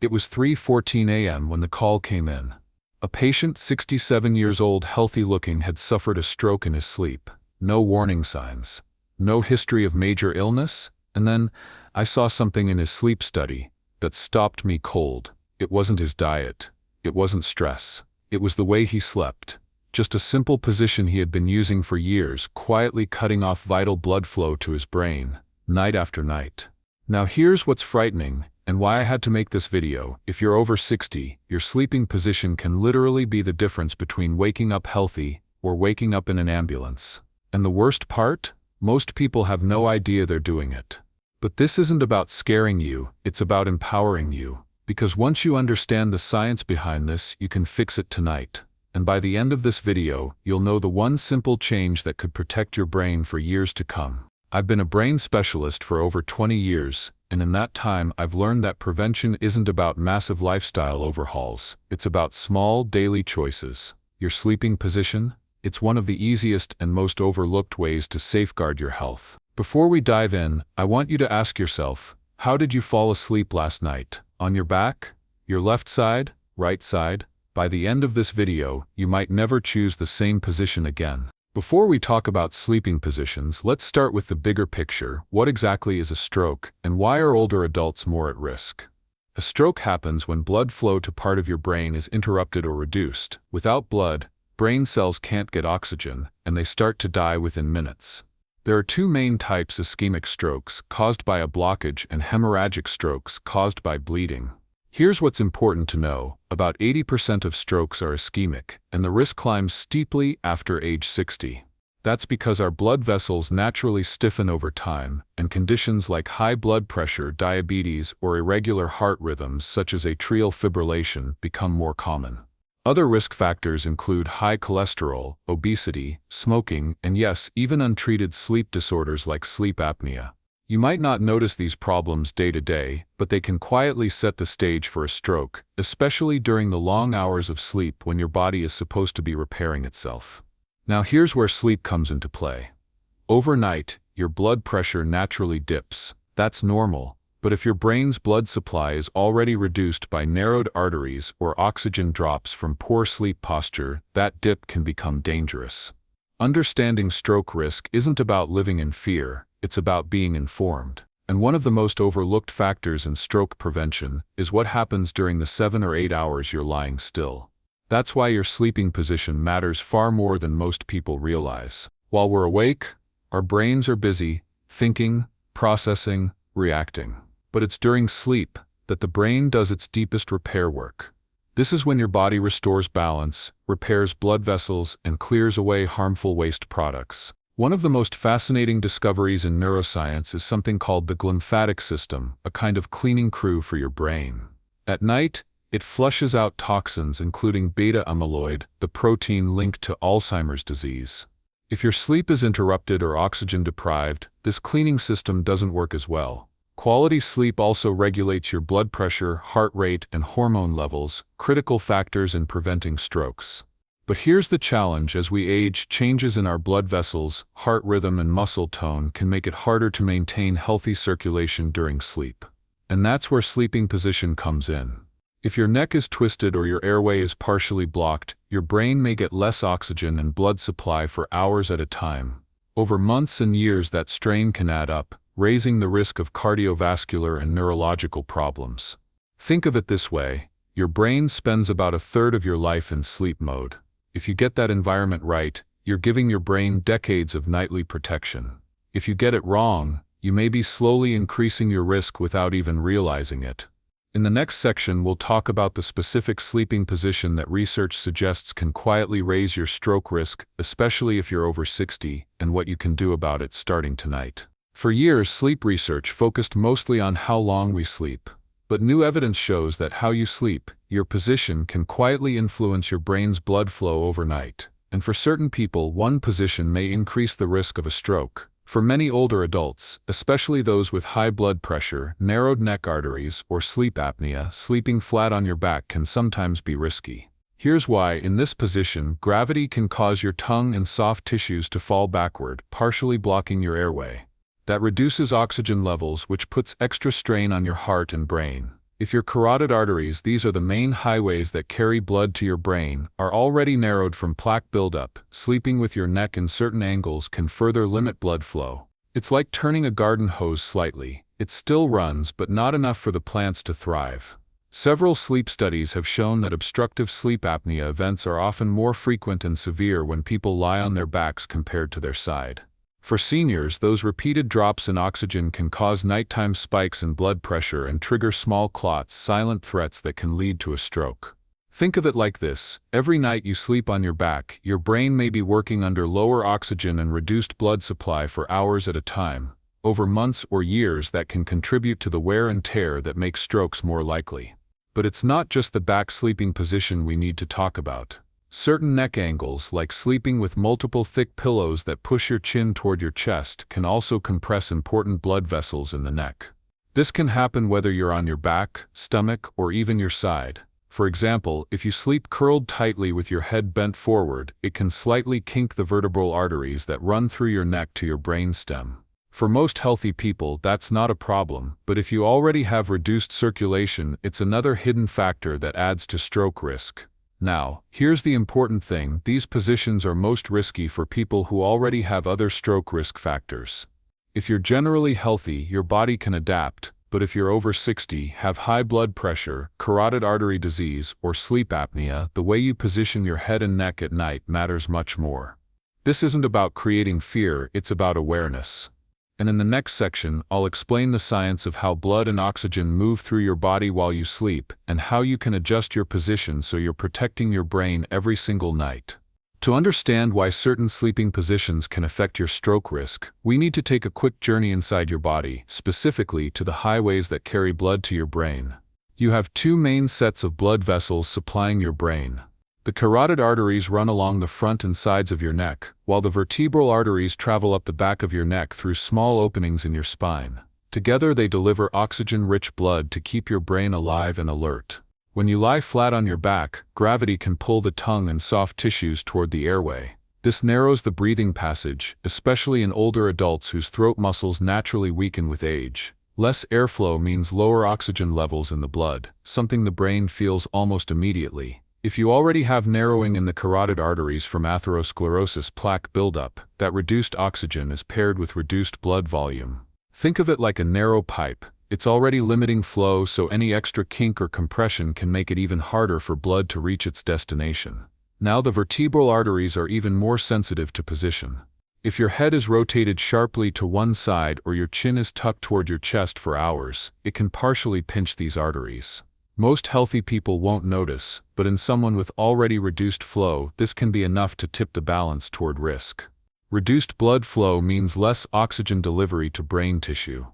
It was 3:14 a.m. when the call came in. A patient, 67 years old, healthy-looking, had suffered a stroke in his sleep. No warning signs. No history of major illness. And then, I saw something in his sleep study that stopped me cold. It wasn't his diet. It wasn't stress. It was the way he slept. Just a simple position he had been using for years, quietly cutting off vital blood flow to his brain, night after night. Now here's what's frightening, and why I had to make this video. If you're over 60, your sleeping position can literally be the difference between waking up healthy or waking up in an ambulance. And the worst part? Most people have no idea they're doing it. But this isn't about scaring you, it's about empowering you. Because once you understand the science behind this, you can fix it tonight. And by the end of this video, you'll know the one simple change that could protect your brain for years to come. I've been a brain specialist for over 20 years, and in that time I've learned that prevention isn't about massive lifestyle overhauls. It's about small, daily choices. Your sleeping position? It's one of the easiest and most overlooked ways to safeguard your health. Before we dive in, I want you to ask yourself, how did you fall asleep last night? On your back? Your left side? Right side? By the end of this video, you might never choose the same position again. Before we talk about sleeping positions, let's start with the bigger picture. What exactly is a stroke, and why are older adults more at risk? A stroke happens when blood flow to part of your brain is interrupted or reduced. Without blood, brain cells can't get oxygen, and they start to die within minutes. There are two main types: ischemic strokes, caused by a blockage, and hemorrhagic strokes, caused by bleeding. Here's what's important to know. About 80% of strokes are ischemic, and the risk climbs steeply after age 60. That's because our blood vessels naturally stiffen over time, and conditions like high blood pressure, diabetes, or irregular heart rhythms such as atrial fibrillation become more common. Other risk factors include high cholesterol, obesity, smoking, and yes, even untreated sleep disorders like sleep apnea. You might not notice these problems day to day, but they can quietly set the stage for a stroke, especially during the long hours of sleep when your body is supposed to be repairing itself. Now here's where sleep comes into play. Overnight, your blood pressure naturally dips. That's normal, but if your brain's blood supply is already reduced by narrowed arteries or oxygen drops from poor sleep posture, that dip can become dangerous. Understanding stroke risk isn't about living in fear. It's about being informed. And one of the most overlooked factors in stroke prevention is what happens during the 7 or 8 hours you're lying still. That's why your sleeping position matters far more than most people realize. While we're awake, our brains are busy, thinking, processing, reacting. But it's during sleep that the brain does its deepest repair work. This is when your body restores balance, repairs blood vessels, and clears away harmful waste products. One of the most fascinating discoveries in neuroscience is something called the glymphatic system, a kind of cleaning crew for your brain. At night, it flushes out toxins including beta-amyloid, the protein linked to Alzheimer's disease. If your sleep is interrupted or oxygen deprived, this cleaning system doesn't work as well. Quality sleep also regulates your blood pressure, heart rate, and hormone levels, critical factors in preventing strokes. But here's the challenge: as we age, changes in our blood vessels, heart rhythm, and muscle tone can make it harder to maintain healthy circulation during sleep. And that's where sleeping position comes in. If your neck is twisted or your airway is partially blocked, your brain may get less oxygen and blood supply for hours at a time. Over months and years, that strain can add up, raising the risk of cardiovascular and neurological problems. Think of it this way: your brain spends about a third of your life in sleep mode. If you get that environment right, you're giving your brain decades of nightly protection. If you get it wrong, you may be slowly increasing your risk without even realizing it. In the next section, we'll talk about the specific sleeping position that research suggests can quietly raise your stroke risk, especially if you're over 60, and what you can do about it starting tonight. For years, sleep research focused mostly on how long we sleep. But new evidence shows that how you sleep, your position, can quietly influence your brain's blood flow overnight. And for certain people, one position may increase the risk of a stroke. For many older adults, especially those with high blood pressure, narrowed neck arteries, or sleep apnea, sleeping flat on your back can sometimes be risky. Here's why. In this position, gravity can cause your tongue and soft tissues to fall backward, partially blocking your airway. That reduces oxygen levels, which puts extra strain on your heart and brain. If your carotid arteries, these are the main highways that carry blood to your brain, are already narrowed from plaque buildup, sleeping with your neck in certain angles can further limit blood flow. It's like turning a garden hose slightly. It still runs, but not enough for the plants to thrive. Several sleep studies have shown that obstructive sleep apnea events are often more frequent and severe when people lie on their backs compared to their side. For seniors, those repeated drops in oxygen can cause nighttime spikes in blood pressure and trigger small clots, silent threats that can lead to a stroke. Think of it like this: every night you sleep on your back, your brain may be working under lower oxygen and reduced blood supply for hours at a time. Over months or years, that can contribute to the wear and tear that makes strokes more likely. But it's not just the back sleeping position we need to talk about. Certain neck angles, like sleeping with multiple thick pillows that push your chin toward your chest, can also compress important blood vessels in the neck. This can happen whether you're on your back, stomach, or even your side. For example, if you sleep curled tightly with your head bent forward, it can slightly kink the vertebral arteries that run through your neck to your brainstem. For most healthy people, that's not a problem, but if you already have reduced circulation, it's another hidden factor that adds to stroke risk. Now, here's the important thing: these positions are most risky for people who already have other stroke risk factors. If you're generally healthy, your body can adapt, but if you're over 60, have high blood pressure, carotid artery disease, or sleep apnea, the way you position your head and neck at night matters much more. This isn't about creating fear, it's about awareness. And in the next section, I'll explain the science of how blood and oxygen move through your body while you sleep, and how you can adjust your position so you're protecting your brain every single night. To understand why certain sleeping positions can affect your stroke risk, we need to take a quick journey inside your body, specifically to the highways that carry blood to your brain. You have two main sets of blood vessels supplying your brain. The carotid arteries run along the front and sides of your neck, while the vertebral arteries travel up the back of your neck through small openings in your spine. Together they deliver oxygen-rich blood to keep your brain alive and alert. When you lie flat on your back, gravity can pull the tongue and soft tissues toward the airway. This narrows the breathing passage, especially in older adults whose throat muscles naturally weaken with age. Less airflow means lower oxygen levels in the blood, something the brain feels almost immediately. If you already have narrowing in the carotid arteries from atherosclerosis plaque buildup, that reduced oxygen is paired with reduced blood volume. Think of it like a narrow pipe. It's already limiting flow, so any extra kink or compression can make it even harder for blood to reach its destination. Now the vertebral arteries are even more sensitive to position. If your head is rotated sharply to one side or your chin is tucked toward your chest for hours, it can partially pinch these arteries. Most healthy people won't notice, but in someone with already reduced flow, this can be enough to tip the balance toward risk. Reduced blood flow means less oxygen delivery to brain tissue.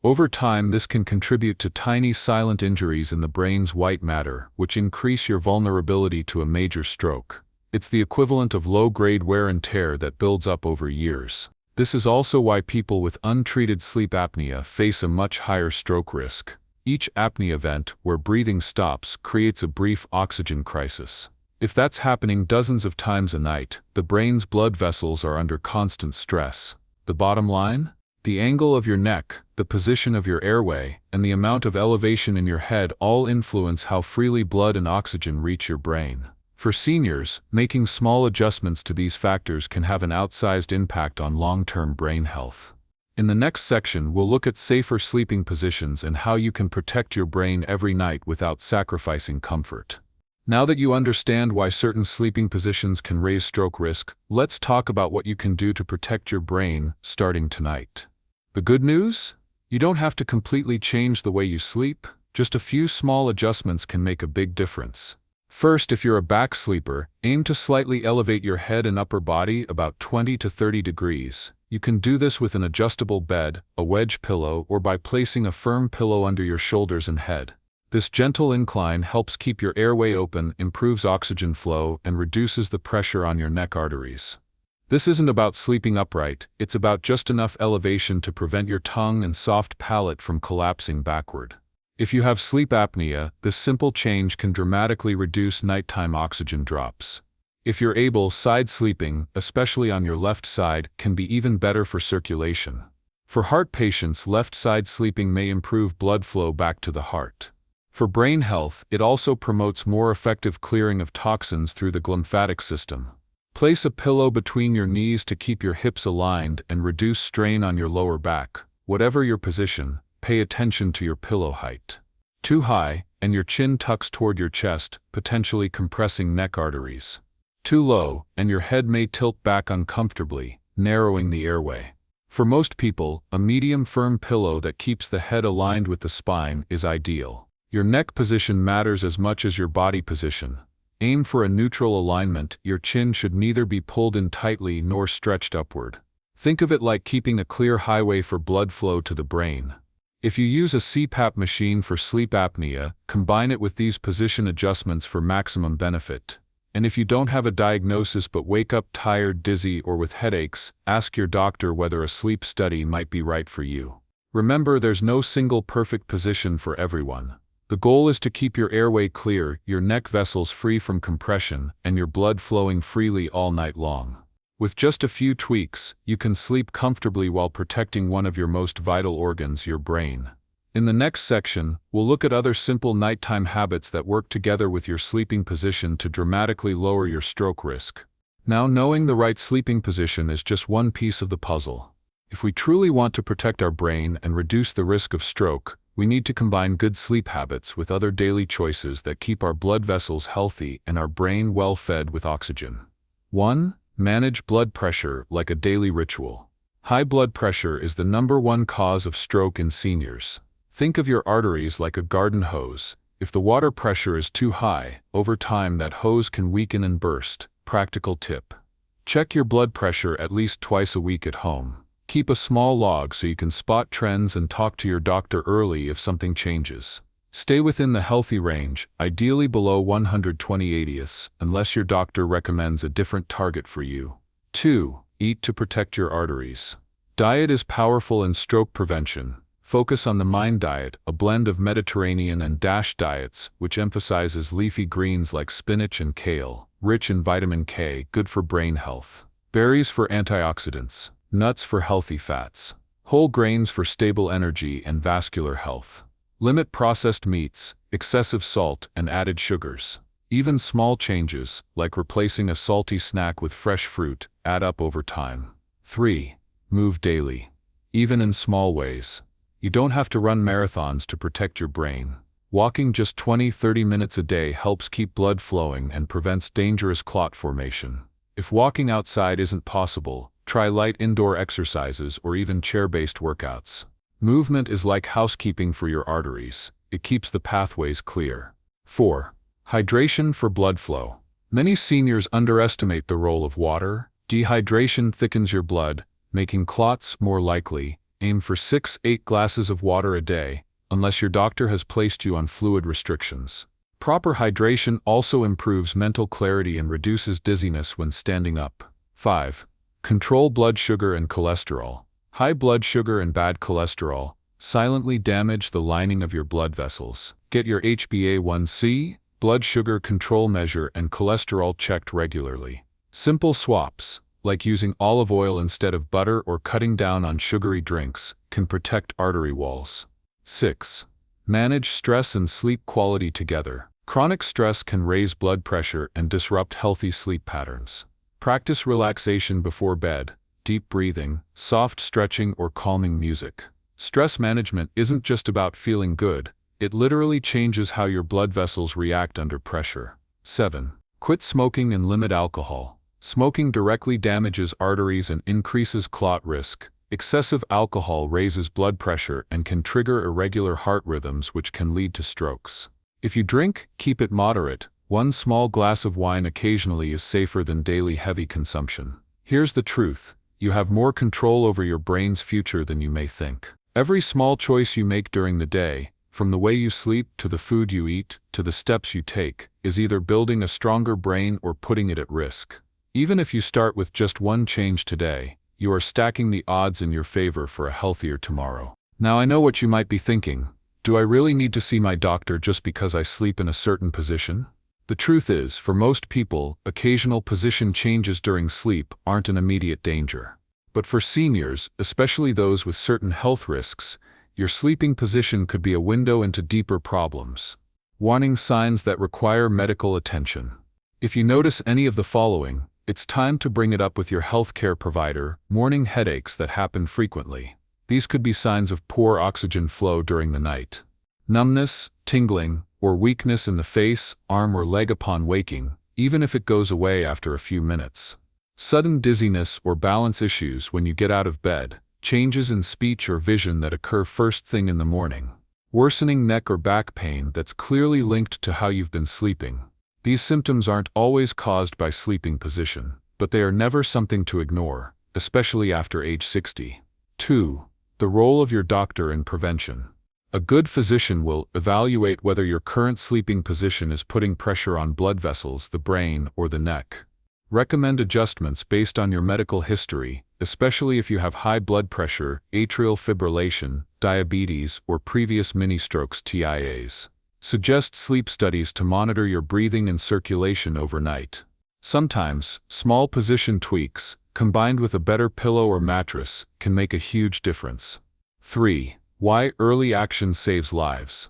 Over time, this can contribute to tiny silent injuries in the brain's white matter, which increase your vulnerability to a major stroke. It's the equivalent of low-grade wear and tear that builds up over years. This is also why people with untreated sleep apnea face a much higher stroke risk. Each apnea event, where breathing stops, creates a brief oxygen crisis. If that's happening dozens of times a night, the brain's blood vessels are under constant stress. The bottom line? The angle of your neck, the position of your airway, and the amount of elevation in your head all influence how freely blood and oxygen reach your brain. For seniors, making small adjustments to these factors can have an outsized impact on long-term brain health. In the next section, we'll look at safer sleeping positions and how you can protect your brain every night without sacrificing comfort. Now that you understand why certain sleeping positions can raise stroke risk, let's talk about what you can do to protect your brain, starting tonight. The good news? You don't have to completely change the way you sleep. Just a few small adjustments can make a big difference. First, if you're a back sleeper, aim to slightly elevate your head and upper body about 20 to 30 degrees. You can do this with an adjustable bed, a wedge pillow, or by placing a firm pillow under your shoulders and head. This gentle incline helps keep your airway open, improves oxygen flow, and reduces the pressure on your neck arteries. This isn't about sleeping upright, it's about just enough elevation to prevent your tongue and soft palate from collapsing backward. If you have sleep apnea, this simple change can dramatically reduce nighttime oxygen drops. If you're able, side sleeping, especially on your left side, can be even better for circulation. For heart patients, left side sleeping may improve blood flow back to the heart. For brain health, it also promotes more effective clearing of toxins through the glymphatic system. Place a pillow between your knees to keep your hips aligned and reduce strain on your lower back. Whatever your position, pay attention to your pillow height. Too high, and your chin tucks toward your chest, potentially compressing neck arteries. Too low, and your head may tilt back uncomfortably, narrowing the airway. For most people, a medium firm pillow that keeps the head aligned with the spine is ideal. Your neck position matters as much as your body position. Aim for a neutral alignment. Your chin should neither be pulled in tightly nor stretched upward. Think of it like keeping a clear highway for blood flow to the brain. If you use a CPAP machine for sleep apnea, combine it with these position adjustments for maximum benefit. And if you don't have a diagnosis but wake up tired, dizzy, or with headaches, ask your doctor whether a sleep study might be right for you. Remember, there's no single perfect position for everyone. The goal is to keep your airway clear, your neck vessels free from compression, and your blood flowing freely all night long. With just a few tweaks, you can sleep comfortably while protecting one of your most vital organs, your brain. In the next section, we'll look at other simple nighttime habits that work together with your sleeping position to dramatically lower your stroke risk. Now, knowing the right sleeping position is just one piece of the puzzle. If we truly want to protect our brain and reduce the risk of stroke, we need to combine good sleep habits with other daily choices that keep our blood vessels healthy and our brain well fed with oxygen. 1. Manage blood pressure like a daily ritual. High blood pressure is the #1 cause of stroke in seniors. Think of your arteries like a garden hose. If the water pressure is too high, over time that hose can weaken and burst. Practical tip: check your blood pressure at least twice a week at home. Keep a small log so you can spot trends and talk to your doctor early if something changes. Stay within the healthy range, ideally below 120/80ths, unless your doctor recommends a different target for you. 2. Eat to protect your arteries. Diet is powerful in stroke prevention. Focus on the MIND diet, a blend of Mediterranean and DASH diets, which emphasizes leafy greens like spinach and kale, rich in vitamin K, good for brain health. Berries for antioxidants. Nuts for healthy fats. Whole grains for stable energy and vascular health. Limit processed meats, excessive salt, and added sugars. Even small changes, like replacing a salty snack with fresh fruit, add up over time. 3. Move daily. Even in small ways. You don't have to run marathons to protect your brain. Walking just 20-30 minutes a day helps keep blood flowing and prevents dangerous clot formation. If walking outside isn't possible, try light indoor exercises or even chair-based workouts. Movement is like housekeeping for your arteries. It keeps the pathways clear. 4. Hydration for blood flow. Many seniors underestimate the role of water. Dehydration thickens your blood, making clots more likely. Aim for 6-8 glasses of water a day, unless your doctor has placed you on fluid restrictions. Proper hydration also improves mental clarity and reduces dizziness when standing up. 5. Control blood sugar and cholesterol. High blood sugar and bad cholesterol silently damage the lining of your blood vessels. Get your HbA1c, blood sugar control measure, and cholesterol checked regularly. Simple swaps, like using olive oil instead of butter or cutting down on sugary drinks, can protect artery walls. 6. Manage stress and sleep quality together. Chronic stress can raise blood pressure and disrupt healthy sleep patterns. Practice relaxation before bed, deep breathing, soft stretching, or calming music. Stress management isn't just about feeling good, it literally changes how your blood vessels react under pressure. 7. Quit smoking and limit alcohol. Smoking directly damages arteries and increases clot risk. Excessive alcohol raises blood pressure and can trigger irregular heart rhythms, which can lead to strokes. If you drink, keep it moderate. One small glass of wine occasionally is safer than daily heavy consumption. Here's the truth: you have more control over your brain's future than you may think. Every small choice you make during the day, from the way you sleep to the food you eat to the steps you take, is either building a stronger brain or putting it at risk. Even if you start with just one change today, you are stacking the odds in your favor for a healthier tomorrow. Now, I know what you might be thinking. Do I really need to see my doctor just because I sleep in a certain position? The truth is, for most people, occasional position changes during sleep aren't an immediate danger. But for seniors, especially those with certain health risks, your sleeping position could be a window into deeper problems. Warning signs that require medical attention. If you notice any of the following, it's time to bring it up with your healthcare provider. Morning headaches that happen frequently. These could be signs of poor oxygen flow during the night. Numbness, tingling, or weakness in the face, arm or leg upon waking, even if it goes away after a few minutes. Sudden dizziness or balance issues when you get out of bed. Changes in speech or vision that occur first thing in the morning. Worsening neck or back pain that's clearly linked to how you've been sleeping. These symptoms aren't always caused by sleeping position, but they are never something to ignore, especially after age 60. 2. The role of your doctor in prevention. A good physician will evaluate whether your current sleeping position is putting pressure on blood vessels, the brain, or the neck. Recommend adjustments based on your medical history, especially if you have high blood pressure, atrial fibrillation, diabetes, or previous mini-strokes (TIAs). Suggest sleep studies to monitor your breathing and circulation overnight. Sometimes, small position tweaks, combined with a better pillow or mattress, can make a huge difference. 3. Why early action saves lives.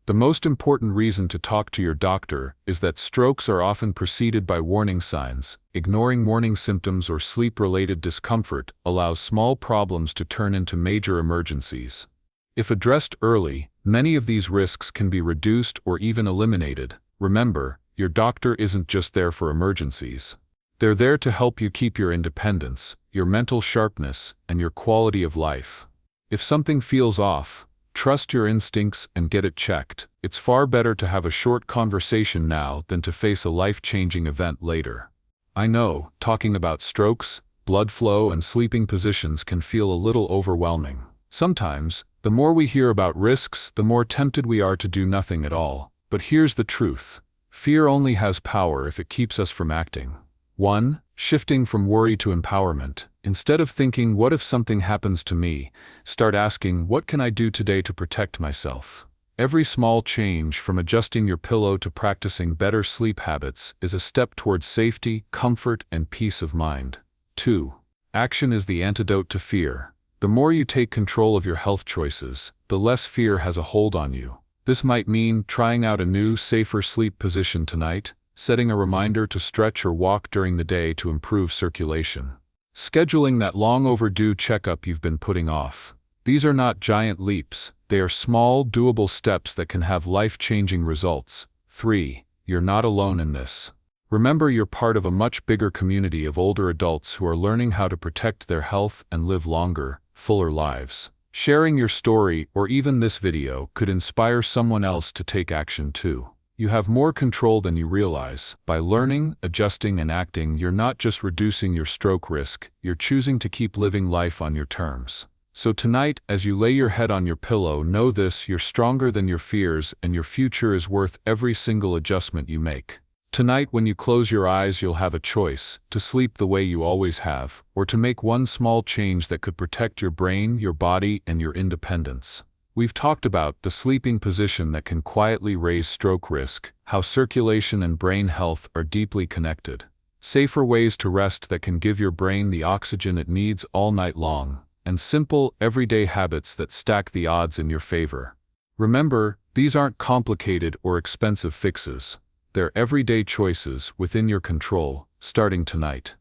The most important reason to talk to your doctor is that strokes are often preceded by warning signs. Ignoring morning symptoms or sleep-related discomfort allows small problems to turn into major emergencies. If addressed early, many of these risks can be reduced or even eliminated. Remember, your doctor isn't just there for emergencies. They're there to help you keep your independence, your mental sharpness, and your quality of life. If something feels off, trust your instincts and get it checked. It's far better to have a short conversation now than to face a life-changing event later. I know, talking about strokes, blood flow, and sleeping positions can feel a little overwhelming. Sometimes, the more we hear about risks, the more tempted we are to do nothing at all. But here's the truth. Fear only has power if it keeps us from acting. 1. Shifting from worry to empowerment. Instead of thinking, what if something happens to me, start asking, what can I do today to protect myself? Every small change, from adjusting your pillow to practicing better sleep habits, is a step towards safety, comfort, and peace of mind. 2. Action is the antidote to fear. The more you take control of your health choices, the less fear has a hold on you. This might mean trying out a new, safer sleep position tonight, setting a reminder to stretch or walk during the day to improve circulation. Scheduling that long overdue checkup you've been putting off. These are not giant leaps, they are small, doable steps that can have life-changing results. 3. You're not alone in this. Remember, you're part of a much bigger community of older adults who are learning how to protect their health and live longer, fuller lives. Sharing your story, or even this video, could inspire someone else to take action too. You have more control than you realize. By learning, adjusting, and acting, you're not just reducing your stroke risk, you're choosing to keep living life on your terms. So tonight, as you lay your head on your pillow, know this: you're stronger than your fears, and your future is worth every single adjustment you make. Tonight, when you close your eyes, you'll have a choice: to sleep the way you always have, or to make one small change that could protect your brain, your body, and your independence. We've talked about the sleeping position that can quietly raise stroke risk, how circulation and brain health are deeply connected, safer ways to rest that can give your brain the oxygen it needs all night long, and simple, everyday habits that stack the odds in your favor. Remember, these aren't complicated or expensive fixes. They're everyday choices within your control, starting tonight.